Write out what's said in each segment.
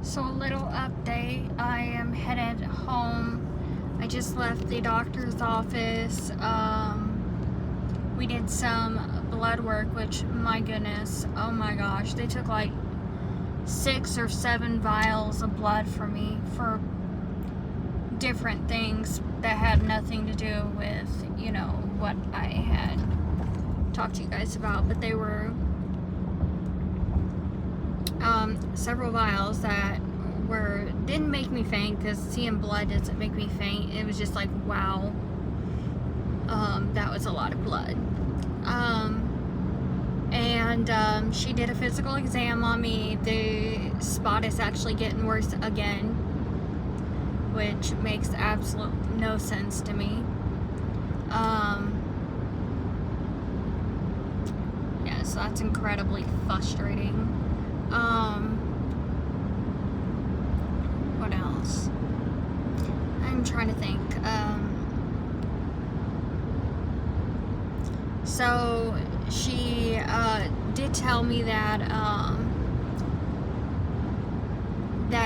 So a little update, I am headed home. I just left the doctor's office. We did some blood work, which, my goodness, oh my gosh, they took like 6 or 7 vials of blood from me for different things that had nothing to do with, what I had talked to you guys about, but they were several vials that didn't make me faint, because seeing blood doesn't make me faint. It was just like, wow, that was a lot of blood. And she did a physical exam on me. The spot is actually getting worse again, which makes absolute no sense to me. Yeah, so that's incredibly frustrating. What else? I'm trying to think. So she did tell me that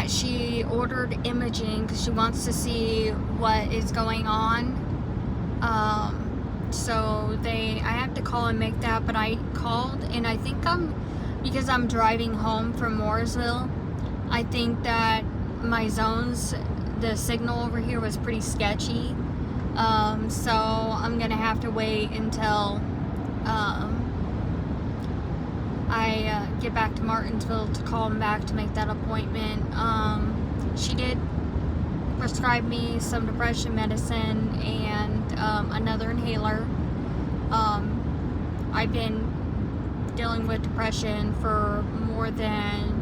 she ordered imaging because she wants to see what is going on. So I have to call and make that, but I called, and I think because I'm driving home from Mooresville, I think that my zones, the signal over here was pretty sketchy. So I'm gonna have to wait until I get back to Martinsville to call him back to make that appointment. She did prescribe me some depression medicine and another inhaler. I've been dealing with depression for more than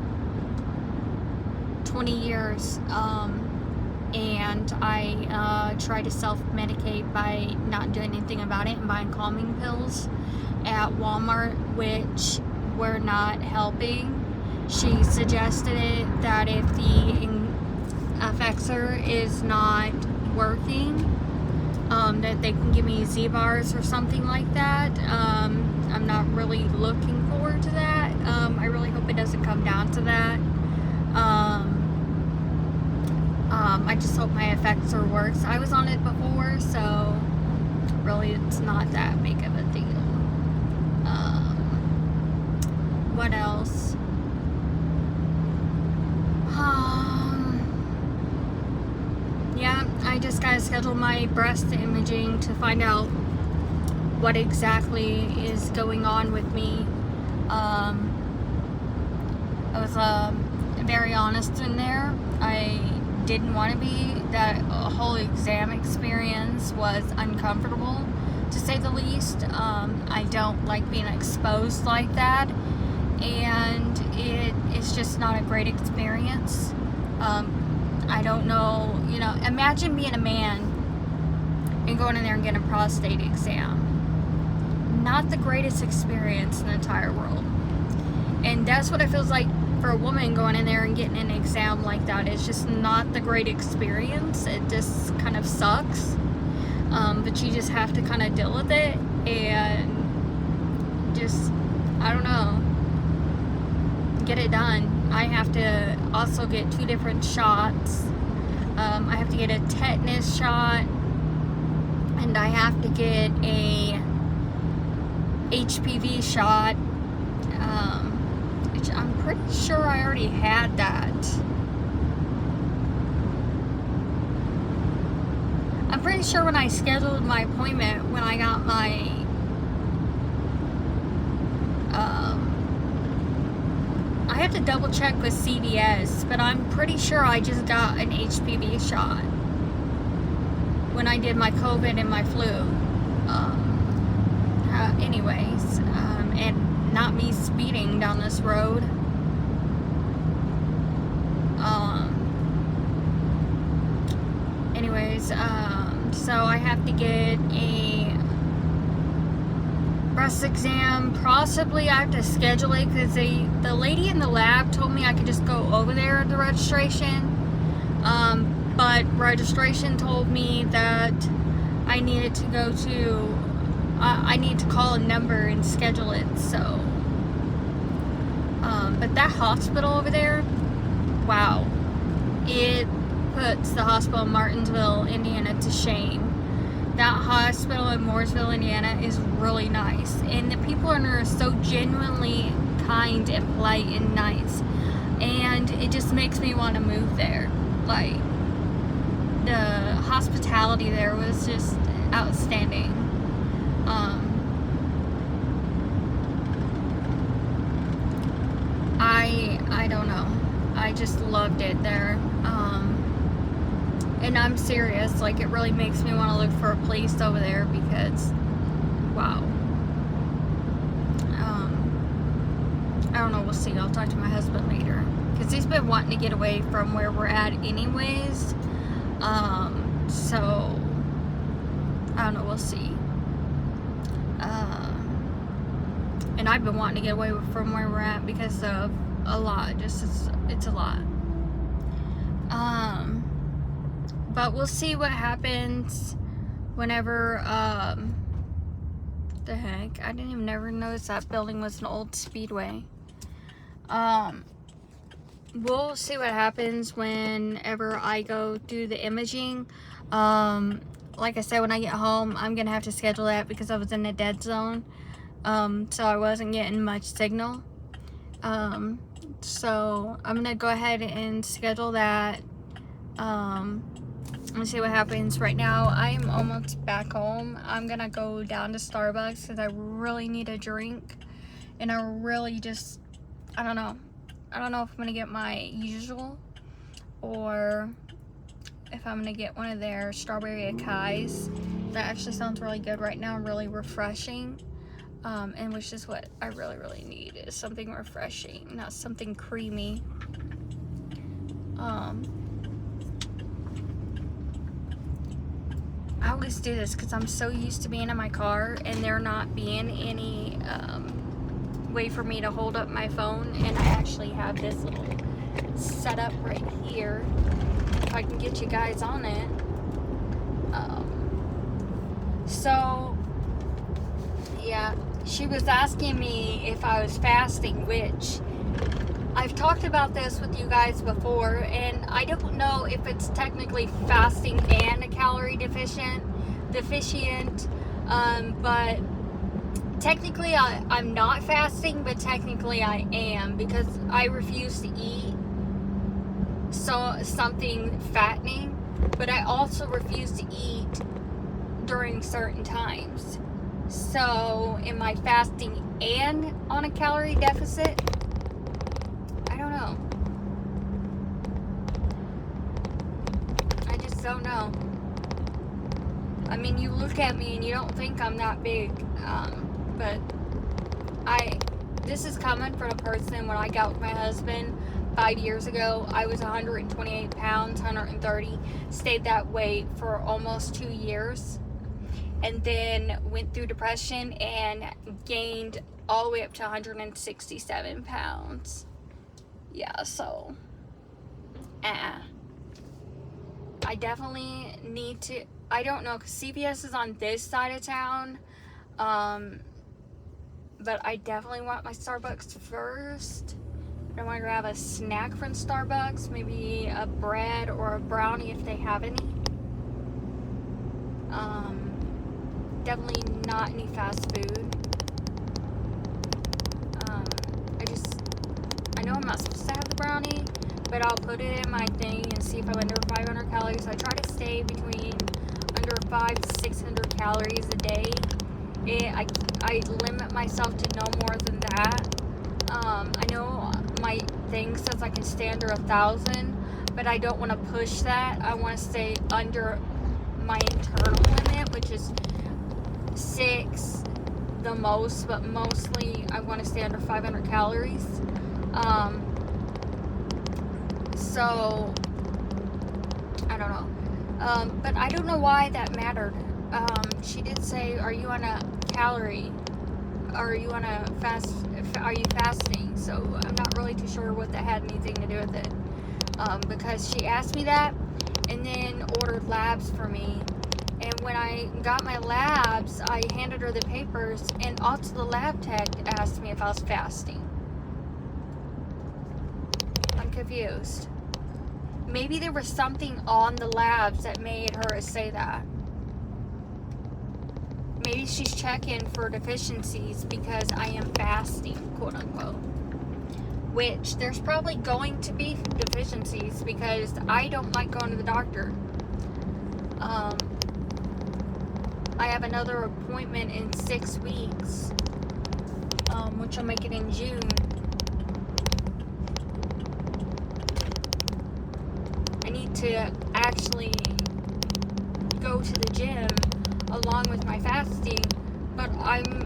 20 years, and I try to self-medicate by not doing anything about it and buying calming pills at Walmart, which were not helping. She suggested that if the Effexor is not working, that they can give me Z-bars or something like that. I'm not really looking forward to that. I really hope it doesn't come down to that. I just hope my Effexor works. I was on it before, so really it's not that big of a deal. What else? Yeah, I just gotta schedule my breast imaging to find out what exactly is going on with me. I was very honest in there. I didn't want to be. That whole exam experience was uncomfortable, to say the least. I don't like being exposed like that, and it's just not a great experience. I don't know, imagine being a man and going in there and getting a prostate exam. Not the greatest experience in the entire world. And that's what it feels like for a woman going in there and getting an exam like that. It's just not the great experience. It just kind of sucks. But you just have to kind of deal with it and just, I don't know, get it done. I have to also get 2 different shots. I have to get a tetanus shot, and I have to get a HPV shot, which I'm pretty sure I already had that. I'm pretty sure when I scheduled my appointment, when I got my I have to double check with CVS, but I'm pretty sure I just got an HPV shot when I did my COVID and my flu. Anyways, and not me speeding down this road. So I have to get a breast exam. Possibly I have to schedule it, because the lady in the lab told me I could just go over there at the registration, but registration told me that I needed to go to I need to call a number and schedule it. So but that hospital over there, wow, puts the hospital in Martinsville, Indiana to shame. That hospital in Mooresville, Indiana is really nice. And the people in there are so genuinely kind and polite and nice. And it just makes me want to move there. Like, the hospitality there was just outstanding. I don't know. I just loved it there. And I'm serious, like, it really makes me want to look for a place over there because, wow. I don't know, we'll see. I'll talk to my husband later. Because he's been wanting to get away from where we're at anyways. So, I don't know, we'll see. And I've been wanting to get away from where we're at because of a lot. Just, it's a lot. But we'll see what happens whenever, the heck, I didn't even never notice that building was an old speedway. We'll see what happens whenever I go do the imaging. Like I said, when I get home, I'm gonna have to schedule that because I was in a dead zone. So I wasn't getting much signal. So I'm gonna go ahead and schedule that. Let's see what happens. Right now, I'm almost back home. I'm gonna go down to Starbucks because I really need a drink. And I really just, I don't know if I'm gonna get my usual or if I'm gonna get one of their strawberry acais. That actually sounds really good right now, really refreshing. And which is what I really need, is something refreshing, not something creamy. I always do this because I'm so used to being in my car and there not being any way for me to hold up my phone, and I actually have this little setup right here if I can get you guys on it. So yeah, she was asking me if I was fasting, which I've talked about this with you guys before, and I don't know if it's technically fasting and a calorie deficient, but technically I'm not fasting, but technically I am, because I refuse to eat something fattening, but I also refuse to eat during certain times. So am I fasting and on a calorie deficit? I don't know. I just don't know. I mean, you look at me and you don't think I'm that big, but this is coming from a person. When I got with my husband 5 years ago, I was 128 pounds, 130, stayed that weight for almost 2 years, and then went through depression and gained all the way up to 167 pounds. Yeah, so I definitely need to, I don't know, because CVS is on this side of town, but I definitely want my Starbucks first. I want to grab a snack from Starbucks, maybe a bread or a brownie if they have any. Definitely not any fast food. I know I'm not supposed to have the brownie, but I'll put it in my thing and see if I'm under 500 calories. I try to stay between under 500 to 600 calories a day. I limit myself to no more than that. I know my thing says I can stay under 1,000, but I don't want to push that. I want to stay under my internal limit, which is 6 the most, but mostly I want to stay under 500 calories. So I don't know, but I don't know why that mattered. She did say, are you on a calorie, are you on a fast, are you fasting? So I'm not really too sure what that had anything to do with it, because she asked me that and then ordered labs for me. And when I got my labs, I handed her the papers, and also the lab tech asked me if I was fasting. I'm confused. Maybe there was something on the labs that made her say that. Maybe she's checking for deficiencies because I am fasting, quote unquote. Which there's probably going to be deficiencies because I don't like going to the doctor. I have another appointment in 6 weeks, which I'll make it in June. I need to actually go to the gym along with my fasting, but I'm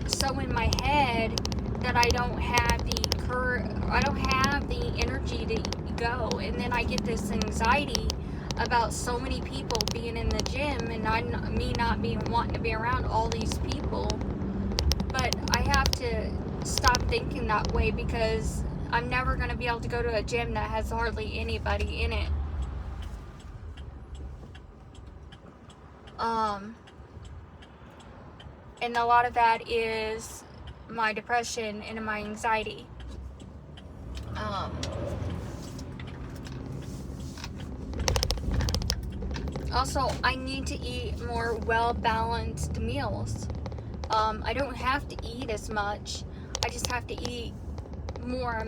so in my head that I don't have the energy to go, and then I get this anxiety about so many people being in the gym and me not being wanting to be around all these people. But I have to stop thinking that way because I'm never going to be able to go to a gym that has hardly anybody in it. And a lot of that is my depression and my anxiety. Also, I need to eat more well-balanced meals. I don't have to eat as much. I just have to eat more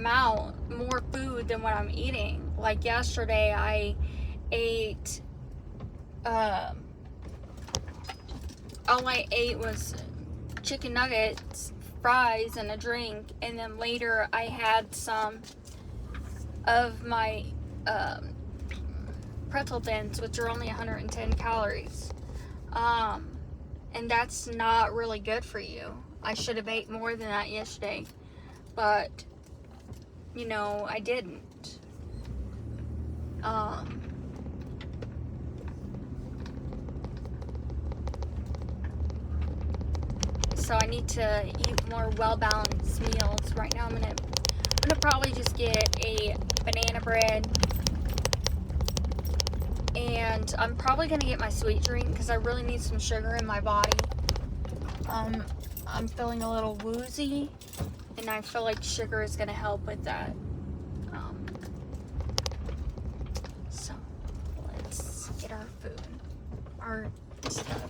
food than what I'm eating. Like yesterday, I ate, all I ate was chicken nuggets, fries, and a drink. And then later, I had some of my, pretzel thins, which are only 110 calories. And that's not really good for you. I should have ate more than that yesterday, but I didn't. So I need to eat more well-balanced meals. Right now I'm gonna probably just get a banana bread, and I'm probably gonna get my sweet drink because I really need some sugar in my body. I'm feeling a little woozy, and I feel like sugar is gonna help with that. So let's get our food, our stuff.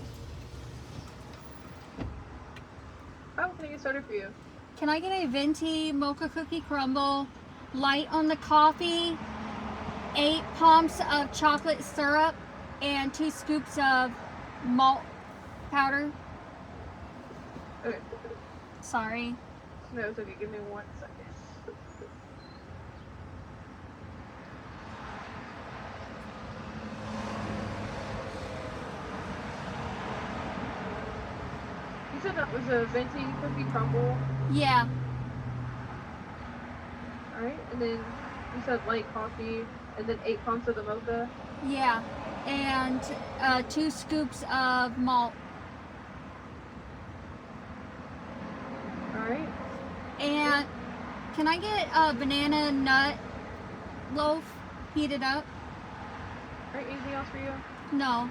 Oh, can I get started for you? Can I get a venti mocha cookie crumble, light on the coffee, 8 pumps of chocolate syrup, and 2 scoops of malt powder? Okay. Sorry. No, it's okay. Give me 1 second. You said that was a venti cookie crumble? Yeah. Alright, and then you said light coffee, and then 8 pumps of the mocha? Yeah. And 2 scoops of malt. Alright. And can I get a banana nut loaf heated up? Alright, anything else for you? No.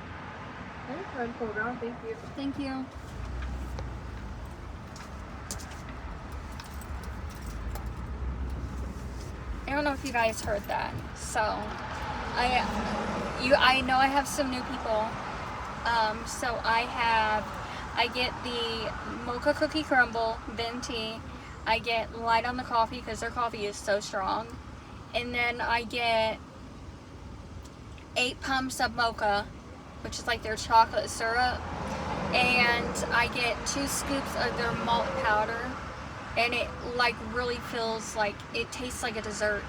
Okay, go ahead and pull it around. Thank you. Thank you. I don't know if you guys heard that. So, I know I have some new people. So I get the mocha cookie crumble, venti. I get light on the coffee because their coffee is so strong. And then I get 8 pumps of mocha, which is like their chocolate syrup. And I get 2 scoops of their malt powder. And it really feels like, it tastes like a dessert.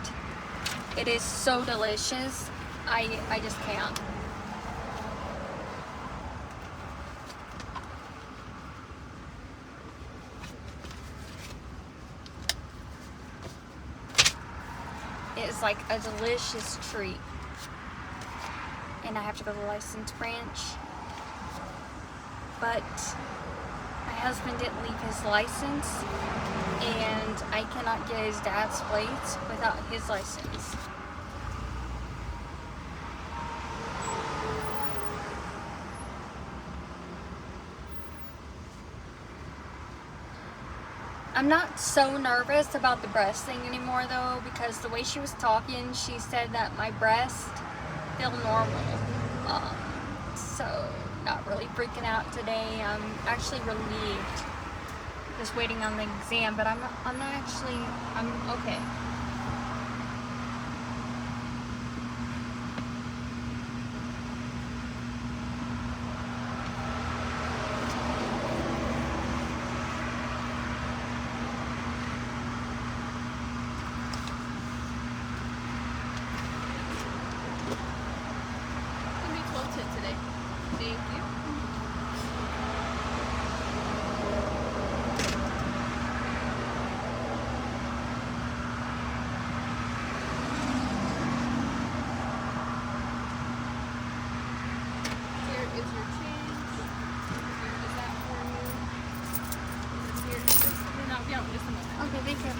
It is so delicious. I just can't. It is like a delicious treat. And I have to go to the license branch. But my husband didn't leave his license, and I cannot get his dad's plates without his license. I'm not so nervous about the breast thing anymore though, because the way she was talking, she said that my breasts feel normal. So not really freaking out today. I'm actually relieved. Just waiting on the exam, but I'm okay. It'll be 12:10 today. Thank you. Here is your change. Here is that for you. Here is this. And I'll be out in just a moment. Okay, thank you.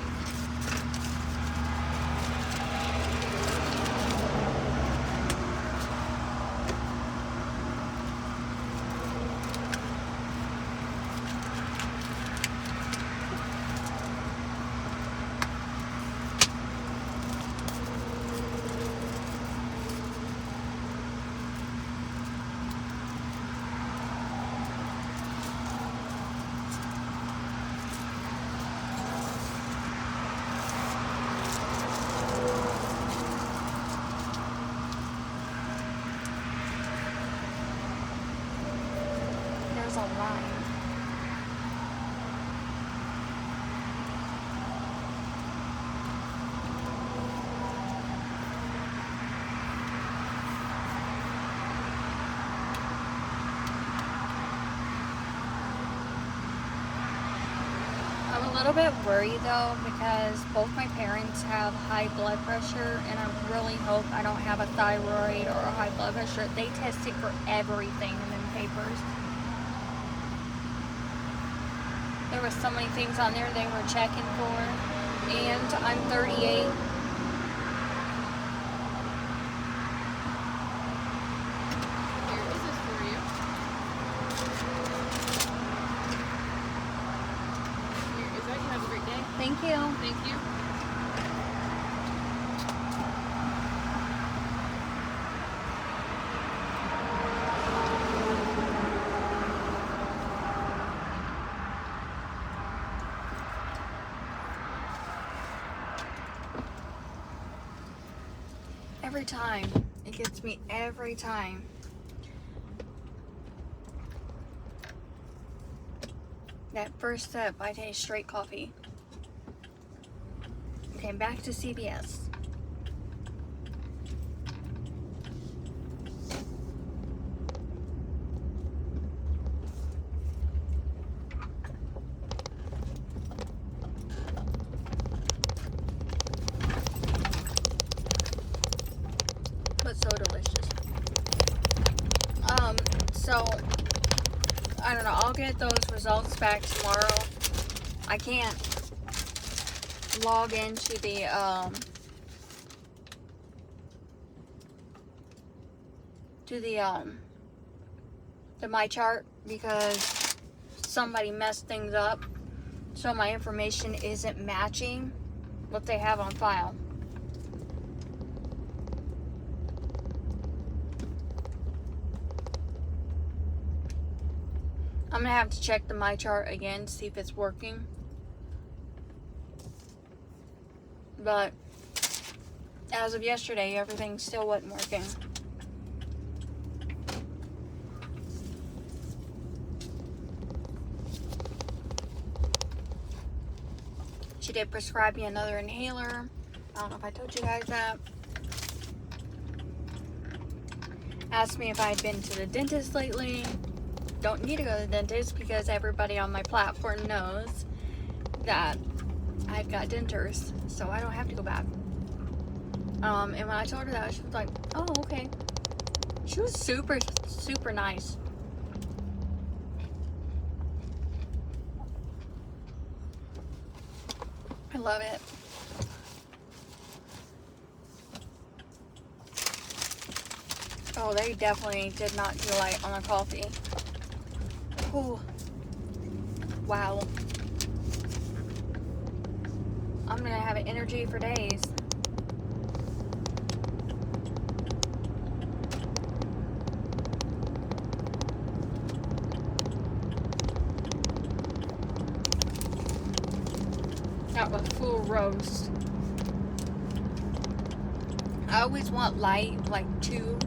There's a line. I'm a little bit worried though, because both my parents have high blood pressure, and I really hope I don't have a thyroid or a high blood pressure. They tested for everything in them papers. There was so many things on there they were checking for, and I'm 38. Here is this for you. Here is that. You have a great day. Thank you. Thank you. Every time. It gets me every time. That first sip, I taste straight coffee. Okay, back to CVS. But so delicious. So I don't know, I'll get those results back tomorrow. I can't log into the my chart because somebody messed things up, so my information isn't matching what they have on file. I'm gonna have to check the my chart again to see if it's working. But as of yesterday, everything still wasn't working. She did prescribe me another inhaler. I don't know if I told you guys that. Asked me if I had been to the dentist lately. Don't need to go to the dentist because everybody on my platform knows that I've got dentures, so I don't have to go back. And when I told her that, she was like, oh, okay. She was super, super nice. I love it. Oh, they definitely did not do light on the coffee. Ooh. Wow. I'm gonna have energy for days. That was full roast. I always want light, like 2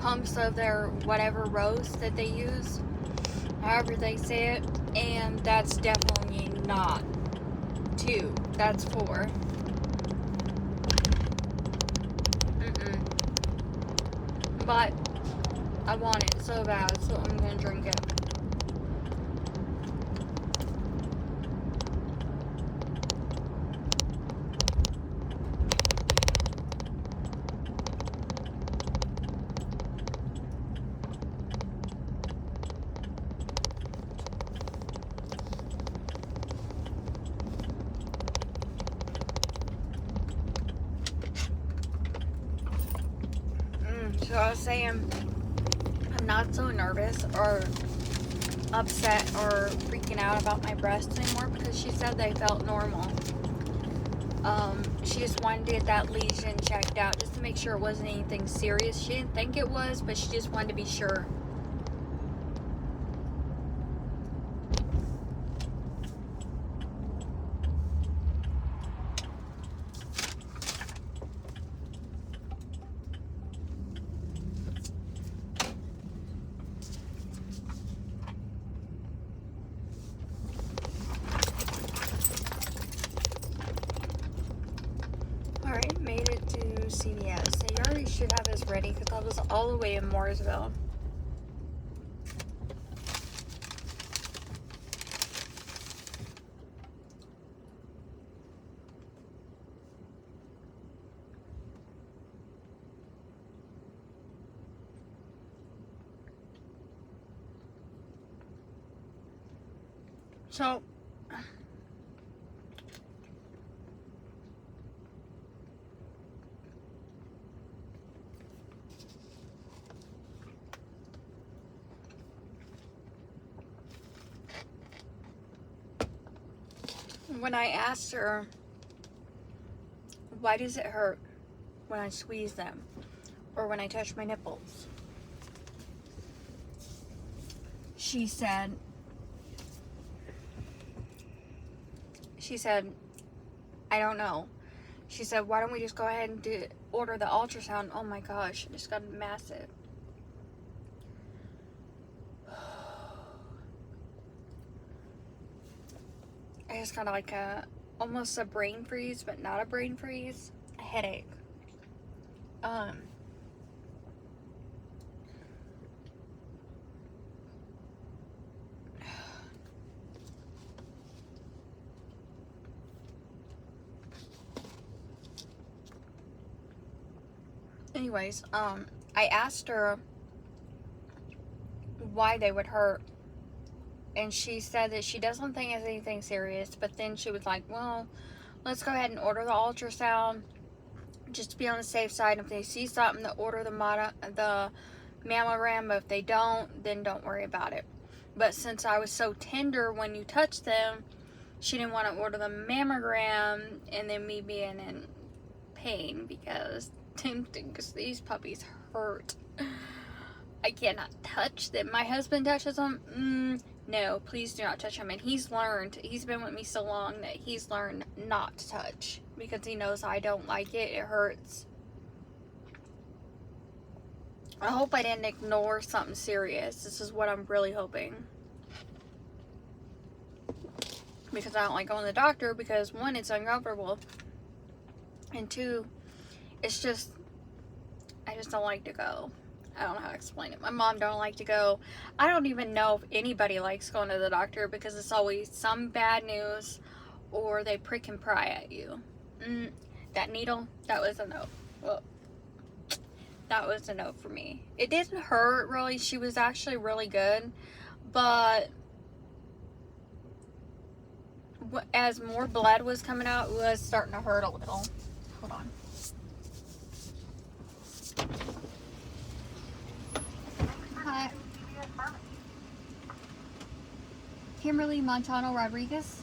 pumps of their whatever roast that they use, however they say it, and that's definitely not 2. That's 4. But I want it so bad, so I'm gonna drink it. So I was saying, I'm not so nervous or upset or freaking out about my breasts anymore because she said they felt normal. She just wanted to get that lesion checked out just to make sure it wasn't anything serious. She didn't think it was, but she just wanted to be sure. Alright, made it to CVS. So you already should have this ready because I was all the way in Mooresville. So when I asked her, why does it hurt when I squeeze them or when I touch my nipples? She said, I don't know. She said, why don't we just go ahead and order the ultrasound? Oh my gosh, I just got massive. I just got like almost a brain freeze, but not a brain freeze. A headache. Anyways, I asked her why they would hurt, and she said that she doesn't think it's anything serious, but then she was like, well, let's go ahead and order the ultrasound just to be on the safe side. If they see something, they'll order the mammogram, but if they don't, then don't worry about it. But since I was so tender when you touched them, she didn't want to order the mammogram and then me being in pain because these puppies hurt. I cannot touch them. My husband touches them. No, please do not touch him. And he's been with me so long that he's learned not to touch because he knows I don't like it. It hurts. I hope I didn't ignore something serious. This is what I'm really hoping. Because I don't like going to the doctor because 1, it's uncomfortable. And 2, it's just, I just don't like to go. I don't know how to explain it. My mom don't like to go. I don't even know if anybody likes going to the doctor because it's always some bad news or they prick and pry at you. That needle, that was a no. Well, that was a no for me. It didn't hurt really. She was actually really good. But as more blood was coming out, it was starting to hurt a little. Hold on. Hi. Kimberly Montano Rodriguez.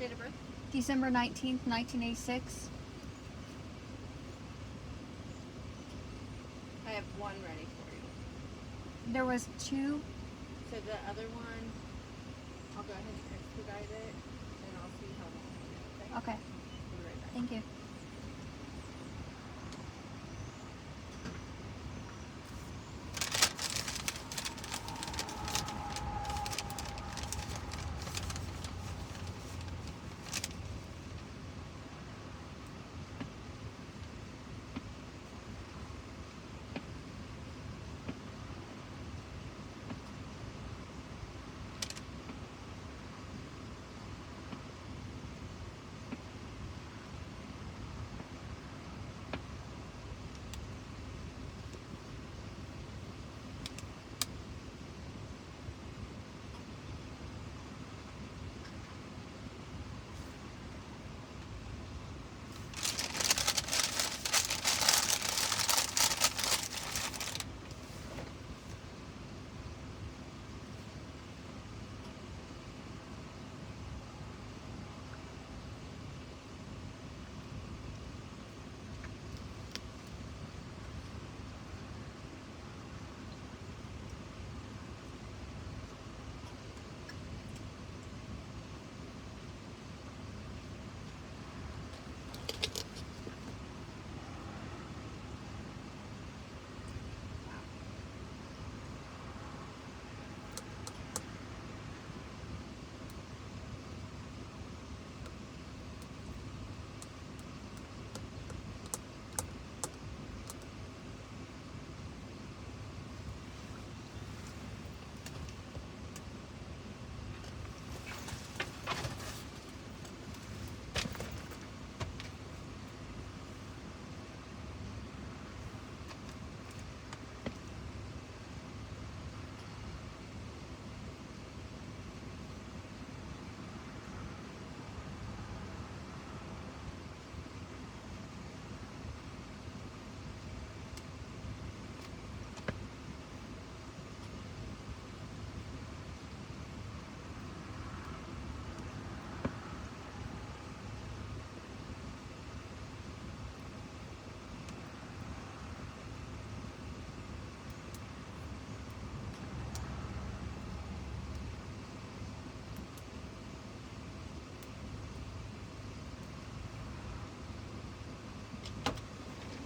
Date of birth? December 19th, 1986. I have one ready for you. There was two. So the other one, I'll go ahead and expedite it, and I'll see how long. Okay. Okay, I'll be right back. thank you.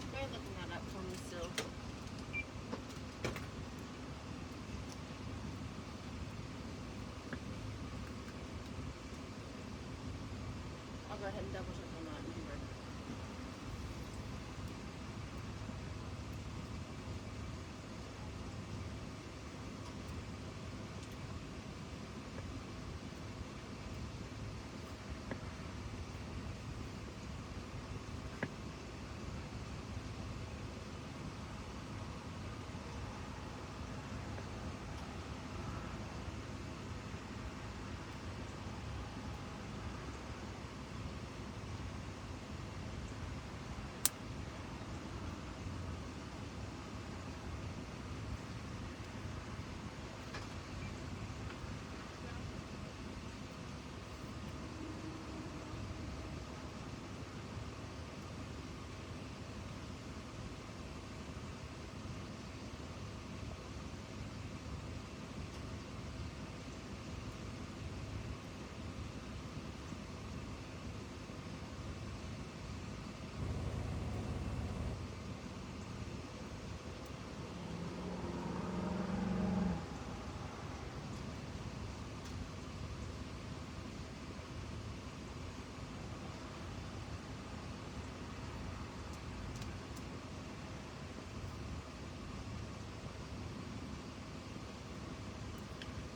Go ahead looking that up for me still. I'll go ahead and double check on that number.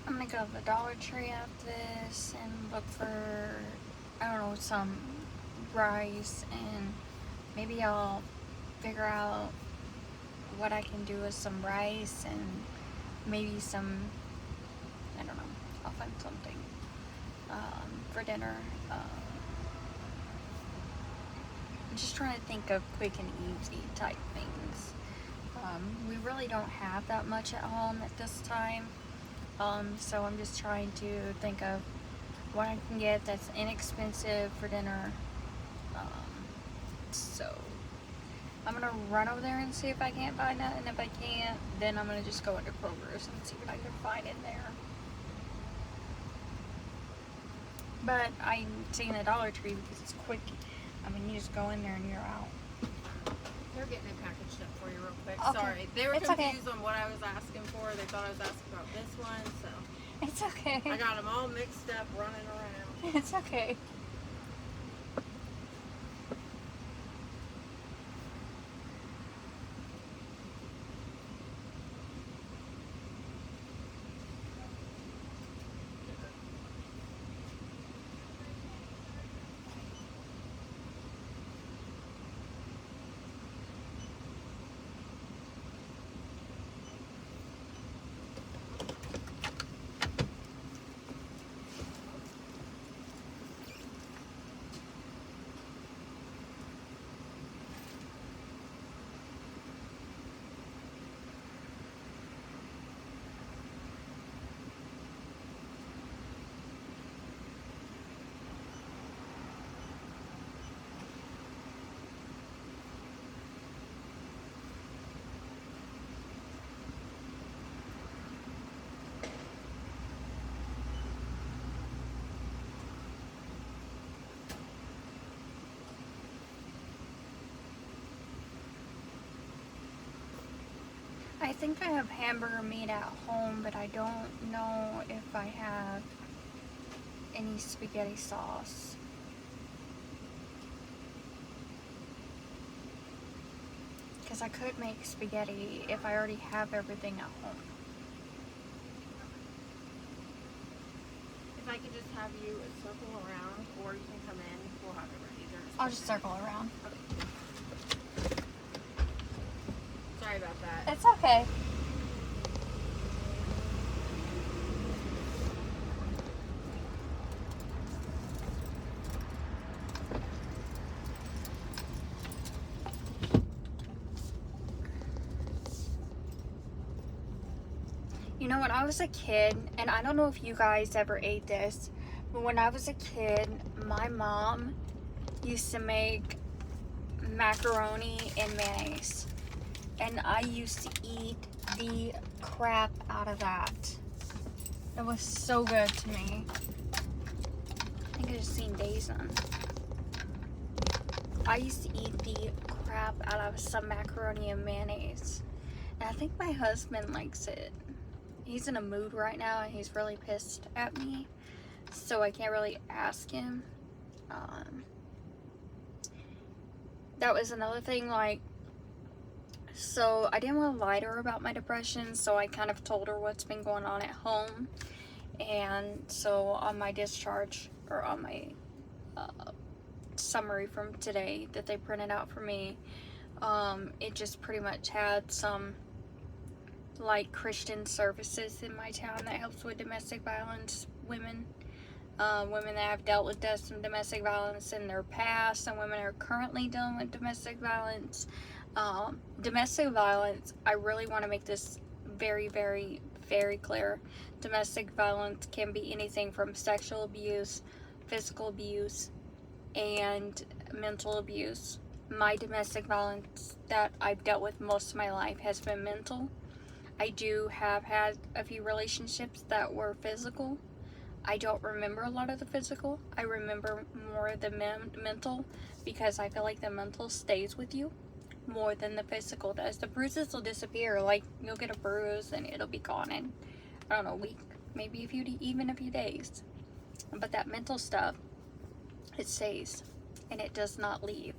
I'm gonna go to the Dollar Tree after this and look for, I don't know, some rice, and maybe I'll figure out what I can do with some rice and maybe some, I don't know, I'll find something for dinner. I'm just trying to think of quick and easy type things. We really don't have that much at home at this time. So I'm just trying to think of what I can get that's inexpensive for dinner. So I'm gonna run over there and see if I can't find that, and if I can't, then I'm gonna just go into Kroger's and see what I can find in there. But I'm seeing the Dollar Tree because it's quick. I mean, you just go in there and you're out. They're getting it packaged up for you real quick. Okay. Sorry. They were It's okay. confused on what I was asking for. They thought I was asking about this one, so It's okay. I got them all mixed up running around. It's okay. I think I have hamburger meat at home, but I don't know if I have any spaghetti sauce. Because I could make spaghetti if I already have everything at home. If I could just have you circle around, or you can come in, we'll have it ready. I'll just circle around. Sorry about that. It's okay. You know, when I was a kid, and I don't know if you guys ever ate this, but when I was a kid, my mom used to make macaroni and mayonnaise. And I used to eat the crap out of that. It was so good to me. I think I just seen Days on. I used to eat the crap out of some macaroni and mayonnaise. And I think my husband likes it. He's in a mood right now and he's really pissed at me. So I can't really ask him. That was another thing, like, so I didn't want to lie to her about my depression, so I kind of told her what's been going on at home. And so on my discharge, or on my summary from today that they printed out for me, it just pretty much had some like Christian services in my town that helps with domestic violence women. Women that have dealt with some domestic violence in their past, and women that are currently dealing with domestic violence. Domestic violence, I really want to make this very, very, very clear. Domestic violence can be anything from sexual abuse, physical abuse, and mental abuse. My domestic violence that I've dealt with most of my life has been mental. I do have had a few relationships that were physical. I don't remember a lot of the physical. I remember more of the mental, because I feel like the mental stays with you more than the physical does. The bruises will disappear. Like, you'll get a bruise and it'll be gone in, I don't know, a week, maybe even a few days. But that mental stuff, it stays and it does not leave.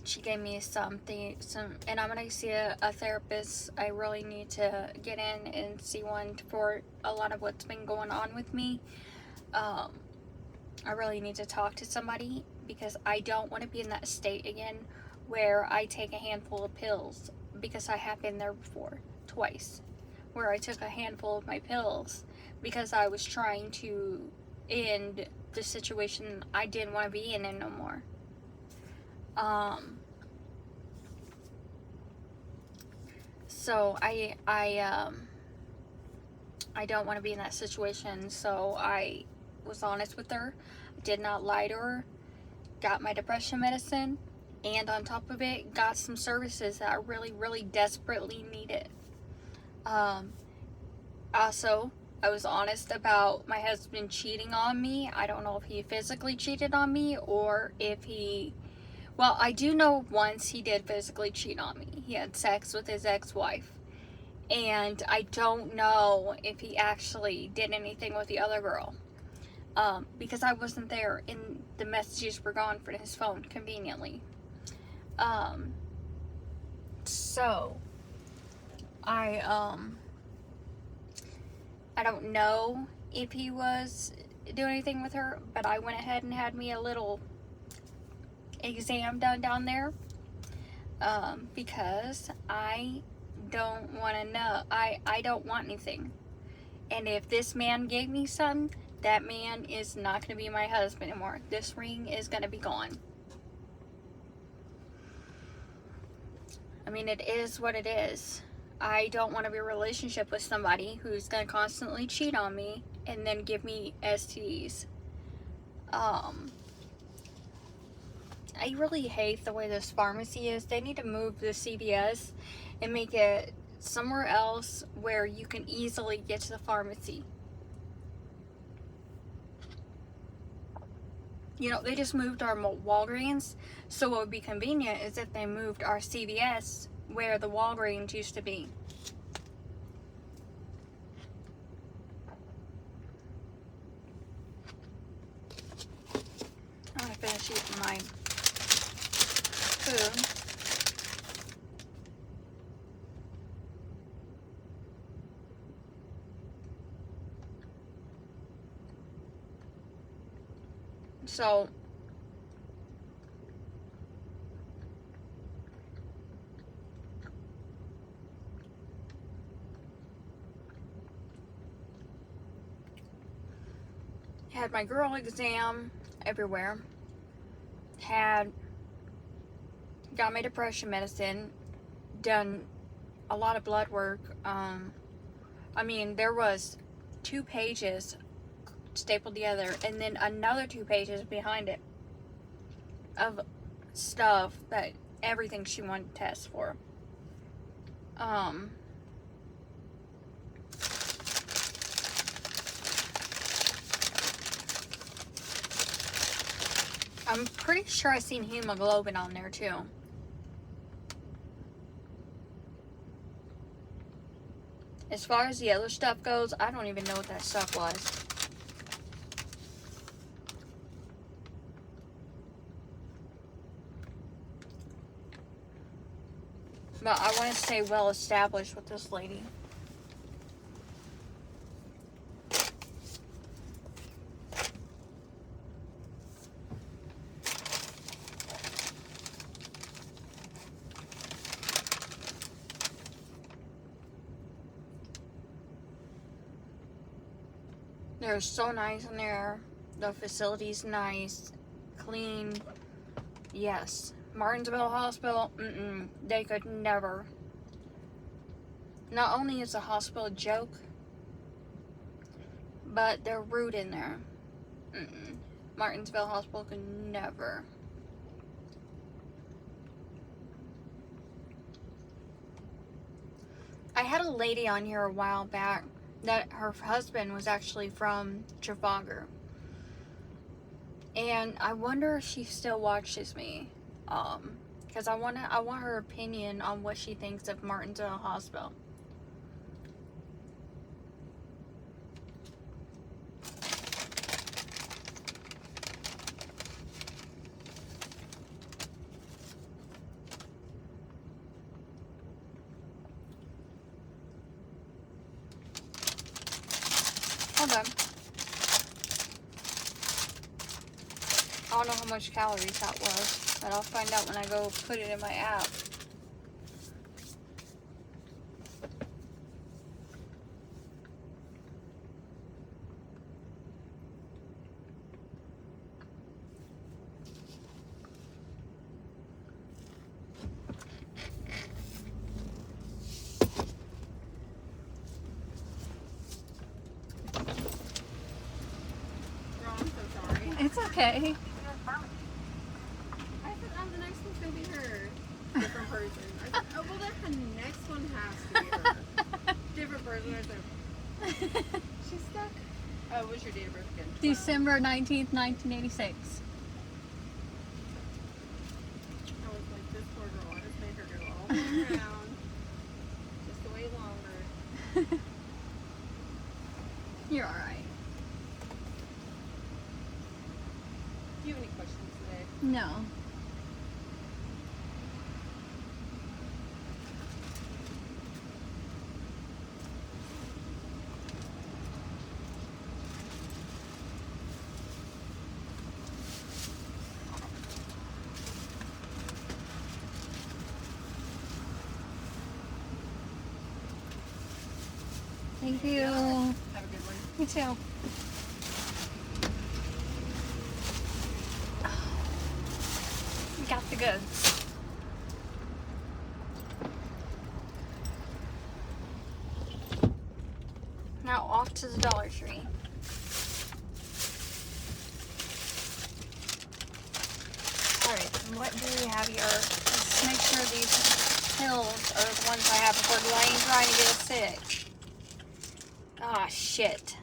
She gave me some, and I'm gonna see a therapist. I really need to get in and see one for a lot of what's been going on with me. I really need to talk to somebody, because I don't want to be in that state again where I take a handful of pills, because I have been there before, twice, where I took a handful of my pills because I was trying to end the situation I didn't want to be in no more. So I don't want to be in that situation, so I was honest with her. I did not lie to her. Got my depression medicine, and on top of it, got some services that I really, really desperately needed. Also, I was honest about my husband cheating on me. I don't know if he physically cheated on me or if he... Well, I do know once he did physically cheat on me. He had sex with his ex-wife. And I don't know if he actually did anything with the other girl. Because I wasn't there and the messages were gone from his phone, conveniently. So, I don't know if he was doing anything with her, but I went ahead and had me a little exam done down there, because I don't want to know. I don't want anything. And if this man gave me something, that man is not going to be my husband anymore. This ring is going to be gone. I mean, it is what it is. I don't want to be in a relationship with somebody who's going to constantly cheat on me and then give me STDs. I really hate the way this pharmacy is. They need to move the CVS and make it somewhere else where you can easily get to the pharmacy. You know, they just moved our Walgreens, so what would be convenient is if they moved our CVS where the Walgreens used to be. I'm gonna finish eating my food. So, had my girl exam everywhere. Got my depression medicine. Done a lot of blood work. I mean, there was 2 pages stapled together and then another 2 pages behind it of stuff that everything she wanted to test for. I'm pretty sure I seen hemoglobin on there too. As far as the other stuff goes, I don't even know what that stuff was. But I want to stay well established with this lady. They're so nice in there. The facility's nice, clean. Yes. Martinsville Hospital, they could never. Not only is the hospital a joke, but they're rude in there. Martinsville Hospital could never. I had a lady on here a while back that her husband was actually from Trafalgar. And I wonder if she still watches me. Because I want her opinion on what she thinks of Martinsville Hospital. Hold on. I don't know how much calories that was, but I'll find out when I go put it in my app. okay. I said, oh, the next one's gonna be her. Different person. I said, oh, well, then the next one has to be her. Different person. I said, she's stuck. Oh, what's your date of birth again? 12. December 19th, 1986. I was like, this poor girl. I just made her go all the way around. Just way longer. You're alright. Do you have any questions today? No. Thank you. Have a good one. You too. We got the goods. Now off to the Dollar Tree. Alright, what do we have here? Let's make sure these pills are the ones I have before Dwayne trying to get us sick. Ah, shit.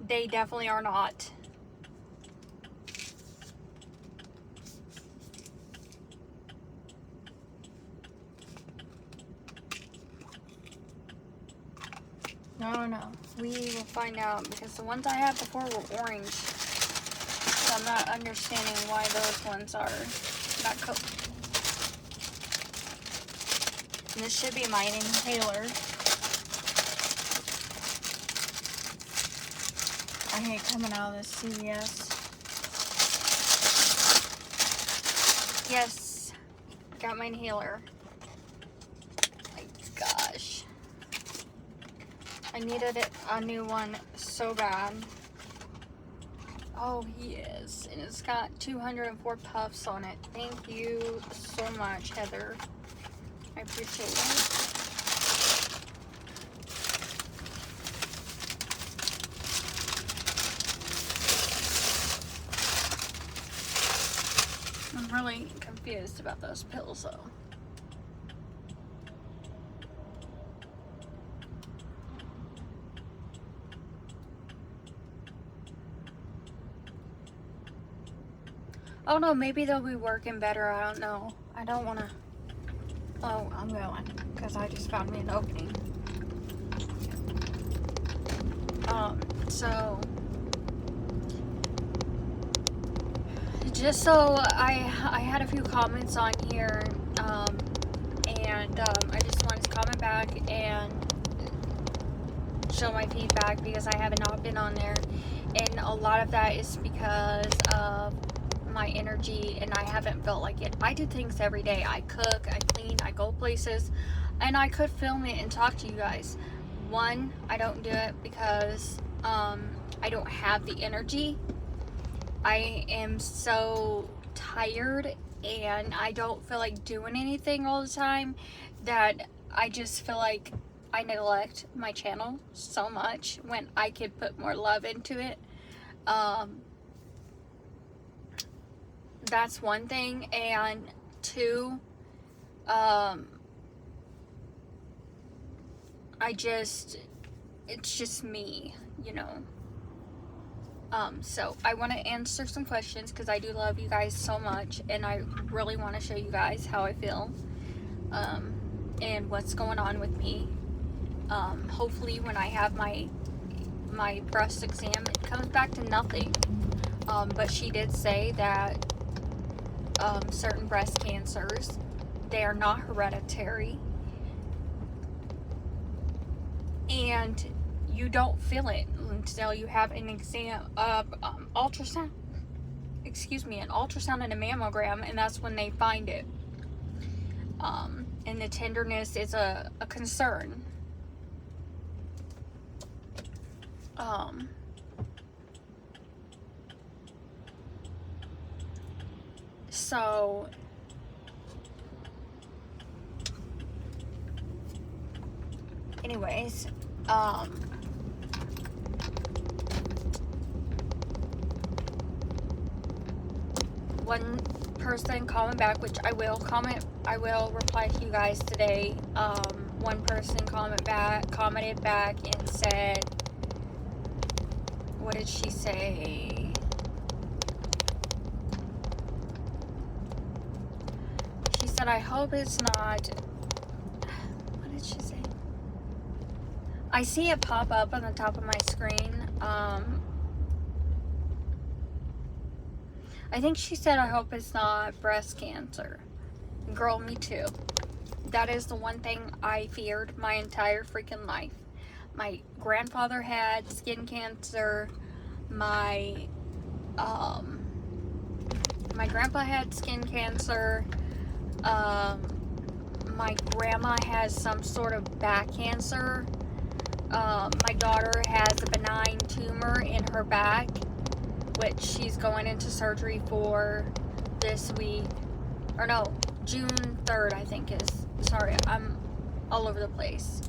They definitely are not. No. We will find out because the ones I had before were orange. So I'm not understanding why those ones are not cooked. And this should be my inhaler. I hate coming out of this CVS. Yes, got my inhaler. My gosh. I needed a new one so bad. Oh, he is. And it's got 204 puffs on it. Thank you so much, Heather. I appreciate it. I'm really confused about those pills, though. Oh no, maybe they'll be working better. I don't know. I don't want to. Oh, I'm going because I just found me an opening. So just so I had a few comments on here, and I just wanted to comment back and show my feedback because I have not been on there, and a lot of that is because of my energy and I haven't felt like it. I do things every day. I cook, I clean, I go places, and I could film it and talk to you guys. One, I don't do it because I don't have the energy. I am so tired and I don't feel like doing anything all the time that I just feel like I neglect my channel so much when I could put more love into it. That's one thing. And two, it's just me, you know. So I want to answer some questions because I do love you guys so much and I really want to show you guys how I feel, and what's going on with me. Hopefully when I have my breast exam, it comes back to nothing. But she did say that certain breast cancers, they are not hereditary, and you don't feel it until you have an exam, ultrasound, an ultrasound and a mammogram, and that's when they find it. And the tenderness is a concern. So anyways, one person comment back, which I will reply to you guys today. One person commented back and said, what did she say? She said, I hope it's not, what did she say? I see it pop up on the top of my screen. I think she said, I hope it's not breast cancer. Girl, me too. That is the one thing I feared my entire freaking life. My grandfather had skin cancer. My grandpa had skin cancer. My grandma has some sort of back cancer. My daughter has a benign tumor in her back, which she's going into surgery for this week. Or no, June 3rd, I think is. Sorry, I'm all over the place.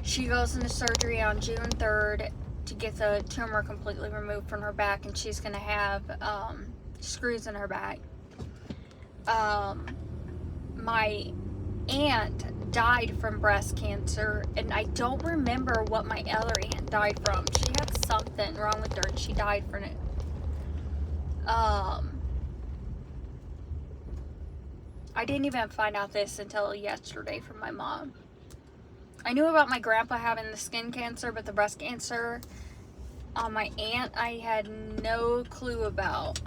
She goes into surgery on June 3rd to get the tumor completely removed from her back, and she's going to have screws in her back. My aunt died from breast cancer, and I don't remember what my other aunt died from. She had something wrong with her, and she died from it. I didn't even find out this until yesterday from my mom. I knew about my grandpa having the skin cancer, but the breast cancer on my aunt, I had no clue about.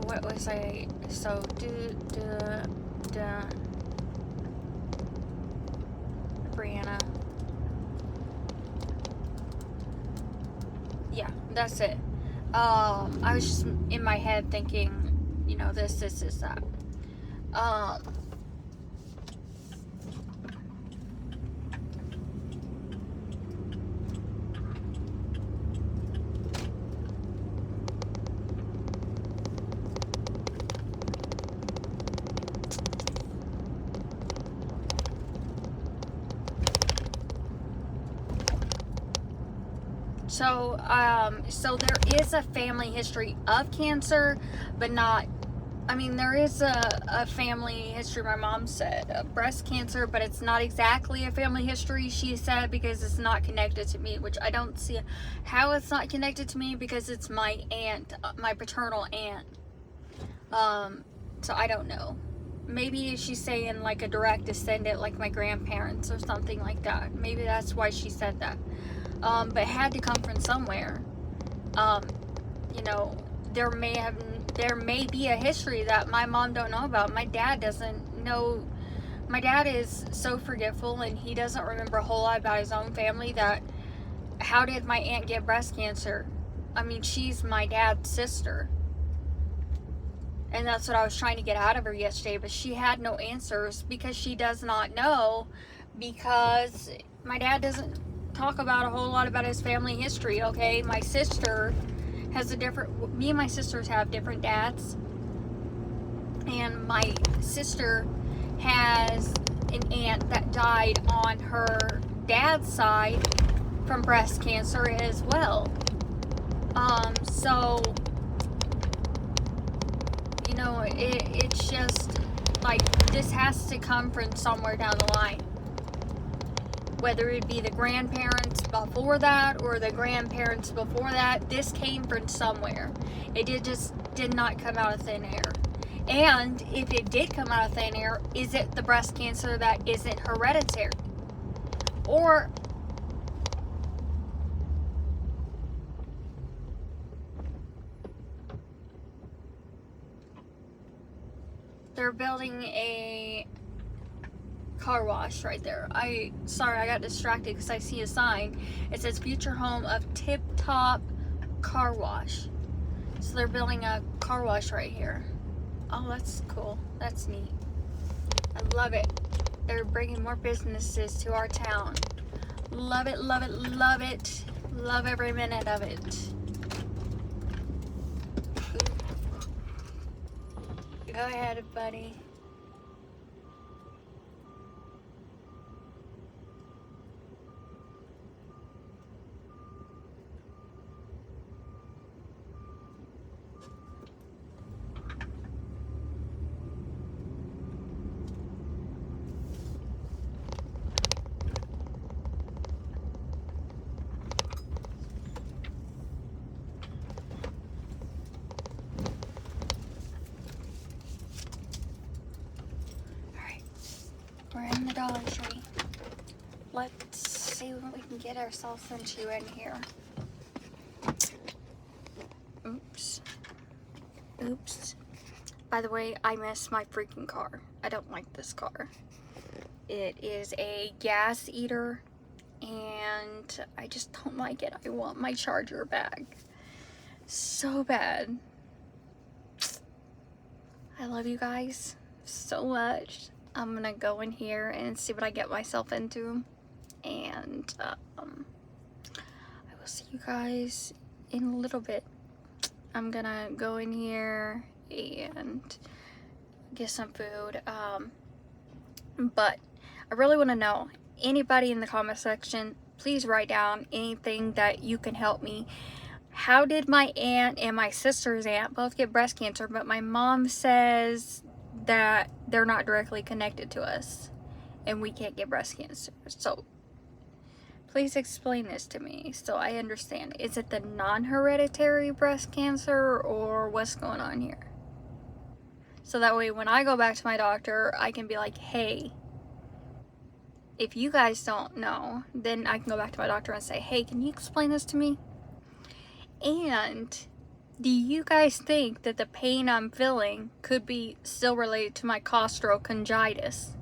What was I? So, Brianna. Yeah, that's it. I was just in my head thinking, you know, this, that. So there is a family history of cancer, but not, I mean, there is a family history, my mom said, of breast cancer, but it's not exactly a family history, she said, because it's not connected to me, which I don't see how it's not connected to me, because it's my aunt, my paternal aunt. So I don't know. Maybe she's saying like a direct descendant, like my grandparents or something like that. Maybe that's why she said that. But it had to come from somewhere. You know, there may be a history that my mom don't know about. My dad doesn't know. My dad is so forgetful, and he doesn't remember a whole lot about his own family. That, how did my aunt get breast cancer? I mean, she's my dad's sister. And that's what I was trying to get out of her yesterday, but she had no answers because she does not know, because my dad doesn't talk about a whole lot about his family history. Okay, my sister has me and my sisters have different dads, and my sister has an aunt that died on her dad's side from breast cancer as well. So, you know, it's just like, this has to come from somewhere down the line. Whether it be the grandparents before that or the grandparents before that, this came from somewhere. Just did not come out of thin air. And if it did come out of thin air, is it the breast cancer that isn't hereditary? Or they're building a car wash right there. Sorry, I got distracted because I see a sign. It says future home of Tip Top Car Wash. So they're building a car wash right here. Oh, that's cool. That's neat. I love it. They're bringing more businesses to our town. Love it, love it, love it. Love every minute of it. Go ahead, buddy. Dollar Tree. Let's see what we can get ourselves into in here. Oops. Oops. By the way, I miss my freaking car. I don't like this car. It is a gas eater, and I just don't like it. I want my charger back so bad. I love you guys so much. I'm gonna go in here and see what I get myself into, and I will see you guys in a little bit. I'm gonna go in here and get some food, but I really want to know, anybody in the comment section, please write down anything that you can help me. How did my aunt and my sister's aunt both get breast cancer, but my mom says that they're not directly connected to us and we can't get breast cancer? So please explain this to me so I understand. Is it the non-hereditary breast cancer, or what's going on here? So that way when I go back to my doctor, I can be like, hey, if you guys don't know, then I can go back to my doctor and say, hey, can you explain this to me? And do you guys think that the pain I'm feeling could be still related to my costochondritis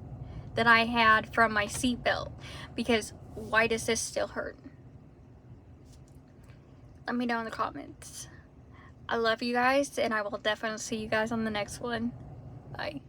that I had from my seatbelt? Because why does this still hurt? Let me know in the comments. I love you guys, and I will definitely see you guys on the next one. Bye.